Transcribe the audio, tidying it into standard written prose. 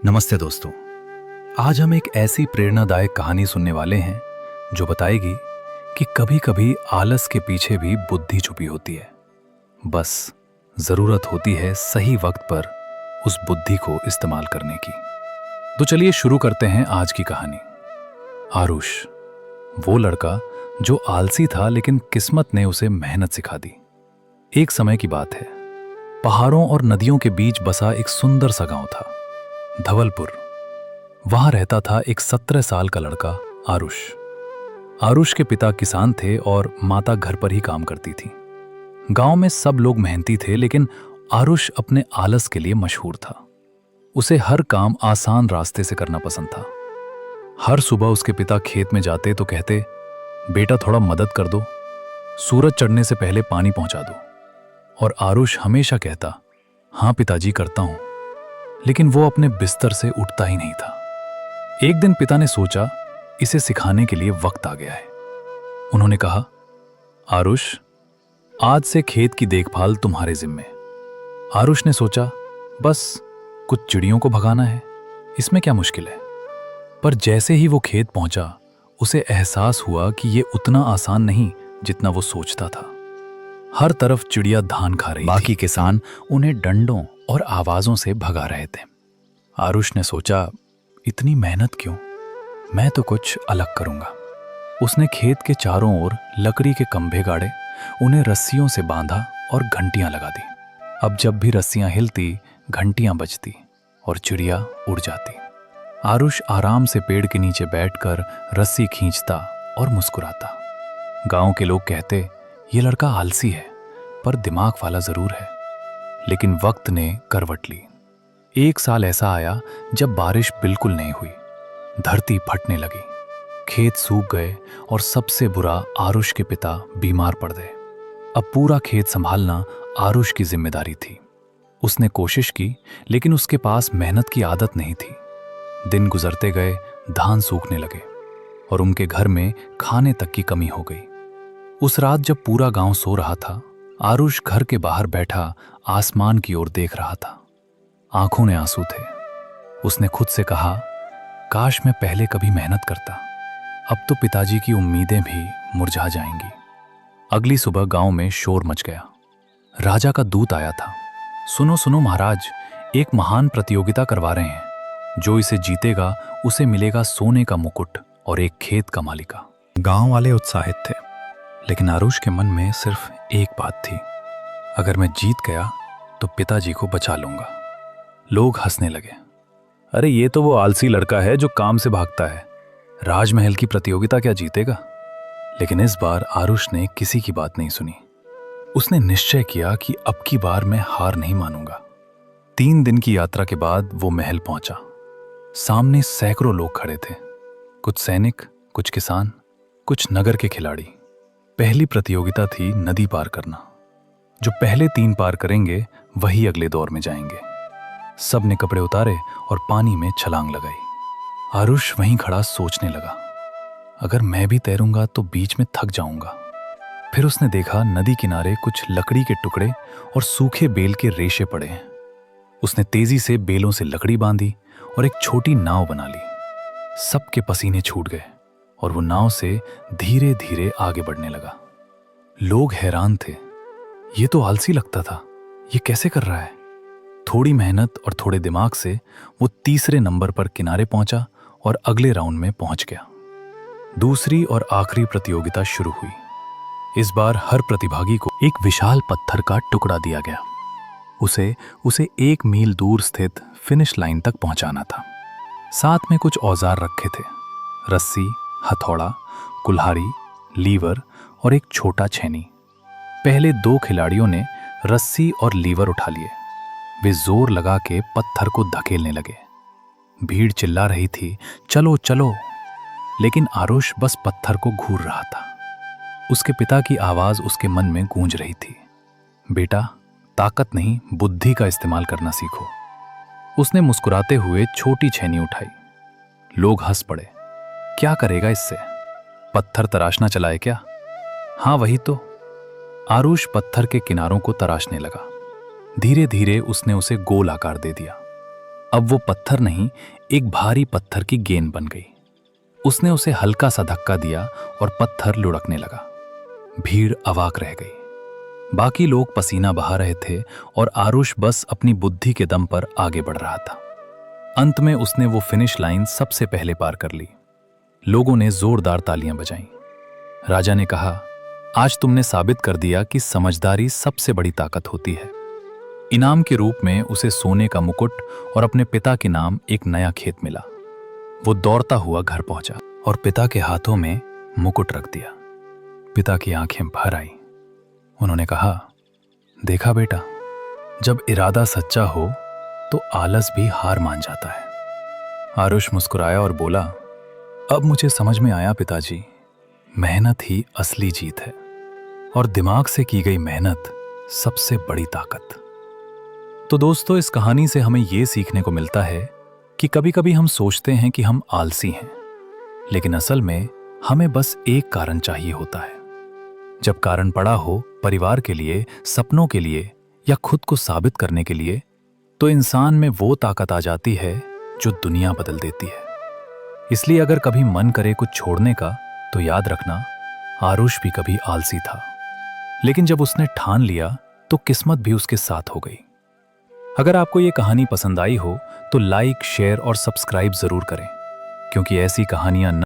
नमस्ते दोस्तों। आज हम एक ऐसी प्रेरणादायक कहानी सुनने वाले हैं जो बताएगी कि कभी-कभी आलस के पीछे भी बुद्धि छुपी होती है। बस जरूरत होती है सही वक्त पर उस बुद्धि को इस्तेमाल करने की। तो चलिए शुरू करते हैं आज की कहानी। आरुष, वो लड़का जो आलसी था लेकिन किस्मत ने उसे मेहनत सिखा दी। एक समय की बात है, पहाड़ों और नदियों के बीच बसा एक सुंदर सा गांव था, धवलपुर। वहां रहता था एक 17 साल का लड़का, आरुष। आरुष के पिता किसान थे और माता घर पर ही काम करती थी। गांव में सब लोग मेहनती थे, लेकिन आरुष अपने आलस के लिए मशहूर था। उसे हर काम आसान रास्ते से करना पसंद था। हर सुबह उसके पिता खेत में जाते तो कहते, बेटा थोड़ा मदद कर दो, सूरज चढ़ने से पहले पानी पहुंचा दो। और आरुष हमेशा कहता, हाँ पिताजी करता हूं। लेकिन वो अपने बिस्तर से उठता ही नहीं था। एक दिन पिता ने सोचा, इसे सिखाने के लिए वक्त आ गया है। उन्होंने कहा, आरुष, आज से खेत की देखभाल तुम्हारे जिम्मे। आरुष ने सोचा, बस कुछ चिड़ियों को भगाना है, इसमें क्या मुश्किल है। पर जैसे ही वो खेत पहुंचा, उसे एहसास हुआ कि ये उतना आसान नहीं जितना वो सोचता था। हर तरफ चिड़िया धान खा रही थी। बाकी किसान उन्हें डंडों और आवाजों से भगा रहे थे। आरुष ने सोचा, इतनी मेहनत क्यों, मैं तो कुछ अलग करूंगा। उसने खेत के चारों ओर लकड़ी के खंभे गाड़े, उन्हें रस्सियों से बांधा और घंटियां लगा दी। अब जब भी रस्सियां हिलती, घंटियां बजती और चिड़िया उड़ जाती। आरुष आराम से पेड़ के नीचे बैठकर रस्सी खींचता और मुस्कुराता। गांव के लोग कहते, ये लड़का आलसी है पर दिमाग वाला जरूर है। लेकिन वक्त ने करवट ली। एक साल ऐसा आया जब बारिश बिल्कुल नहीं हुई। धरती फटने लगी, खेत सूख गए और सबसे बुरा, आरुष के पिता बीमार पड़ गए। अब पूरा खेत संभालना आरुष की जिम्मेदारी थी। उसने कोशिश की, लेकिन उसके पास मेहनत की आदत नहीं थी। दिन गुजरते गए, धान सूखने लगे और उनके घर में खाने तक की कमी हो गई। उस रात जब पूरा गांव सो रहा था, आरुष घर के बाहर बैठा आसमान की ओर देख रहा था। आंखों में आंसू थे। उसने खुद से कहा, काश मैं पहले कभी मेहनत करता, अब तो पिताजी की उम्मीदें भी मुरझा जाएंगी। अगली सुबह गांव में शोर मच गया। राजा का दूत आया था। सुनो सुनो महाराज, एक महान प्रतियोगिता करवा रहे हैं। जो इसे जीतेगा उसे मिलेगा सोने का मुकुट और एक खेत का मालिका। गांव वाले उत्साहित थे, लेकिन आरुष के मन में सिर्फ एक बात थी, अगर मैं जीत गया तो पिताजी को बचा लूंगा। लोग हंसने लगे, अरे ये तो वो आलसी लड़का है जो काम से भागता है, राजमहल की प्रतियोगिता क्या जीतेगा। लेकिन इस बार आरुष ने किसी की बात नहीं सुनी। उसने निश्चय किया कि अब की बार मैं हार नहीं मानूंगा। 3 दिन की यात्रा के बाद वो महल पहुंचा। सामने सैकड़ों लोग खड़े थे, कुछ सैनिक, कुछ किसान, कुछ नगर के खिलाड़ी। पहली प्रतियोगिता थी नदी पार करना। जो पहले 3 पार करेंगे वही अगले दौर में जाएंगे। सब ने कपड़े उतारे और पानी में छलांग लगाई। आरुष वहीं खड़ा सोचने लगा, अगर मैं भी तैरूंगा तो बीच में थक जाऊंगा। फिर उसने देखा नदी किनारे कुछ लकड़ी के टुकड़े और सूखे बेल के रेशे पड़े हैं। उसने तेजी से बेलों से लकड़ी बांधी और एक छोटी नाव बना ली। सबके पसीने छूट गए और वो नाव से धीरे धीरे आगे बढ़ने लगा। लोग हैरान थे, ये तो आलसी लगता था, ये कैसे कर रहा है। थोड़ी मेहनत और थोड़े दिमाग से वो तीसरे नंबर पर किनारे पहुंचा और अगले राउंड में पहुंच गया। दूसरी और आखिरी प्रतियोगिता शुरू हुई। इस बार हर प्रतिभागी को एक विशाल पत्थर का टुकड़ा दिया गया। उसे 1 मील दूर स्थित फिनिश लाइन तक पहुंचाना था। साथ में कुछ औजार रखे थे, रस्सी, हथौड़ा, कुल्हाड़ी, लीवर और एक छोटा छेनी। पहले 2 खिलाड़ियों ने रस्सी और लीवर उठा लिए। वे जोर लगा के पत्थर को धकेलने लगे। भीड़ चिल्ला रही थी, चलो चलो। लेकिन आरुष बस पत्थर को घूर रहा था। उसके पिता की आवाज उसके मन में गूंज रही थी, बेटा ताकत नहीं, बुद्धि का इस्तेमाल करना सीखो। उसने मुस्कुराते हुए छोटी छेनी उठाई। लोग हंस पड़े, क्या करेगा इससे, पत्थर तराशना चला है क्या। हाँ वही तो। आरुष पत्थर के किनारों को तराशने लगा। धीरे धीरे उसने उसे गोल आकार दे दिया। अब वो पत्थर नहीं, एक भारी पत्थर की गेंद बन गई। उसने उसे हल्का सा धक्का दिया और पत्थर लुढ़कने लगा। भीड़ अवाक रह गई। बाकी लोग पसीना बहा रहे थे और आरुष बस अपनी बुद्धि के दम पर आगे बढ़ रहा था। अंत में उसने वो फिनिश लाइन सबसे पहले पार कर ली। लोगों ने जोरदार तालियां बजाईं। राजा ने कहा, आज तुमने साबित कर दिया कि समझदारी सबसे बड़ी ताकत होती है। इनाम के रूप में उसे सोने का मुकुट और अपने पिता के नाम एक नया खेत मिला। वो दौड़ता हुआ घर पहुंचा और पिता के हाथों में मुकुट रख दिया। पिता की आंखें भर आई। उन्होंने कहा, देखा बेटा, जब इरादा सच्चा हो तो आलस भी हार मान जाता है। आरुष मुस्कुराया और बोला, अब मुझे समझ में आया पिताजी, मेहनत ही असली जीत है और दिमाग से की गई मेहनत सबसे बड़ी ताकत। तो दोस्तों, इस कहानी से हमें यह सीखने को मिलता है कि कभी-कभी हम सोचते हैं कि हम आलसी हैं, लेकिन असल में हमें बस एक कारण चाहिए होता है। जब कारण पड़ा हो परिवार के लिए, सपनों के लिए या खुद को साबित करने के लिए, तो इंसान में वो ताकत आ जाती है जो दुनिया बदल देती है। इसलिए अगर कभी मन करे कुछ छोड़ने का, तो याद रखना, आरुष भी कभी आलसी था, लेकिन जब उसने ठान लिया तो किस्मत भी उसके साथ हो गई। अगर आपको ये कहानी पसंद आई हो तो लाइक, शेयर और सब्सक्राइब जरूर करें, क्योंकि ऐसी कहानियां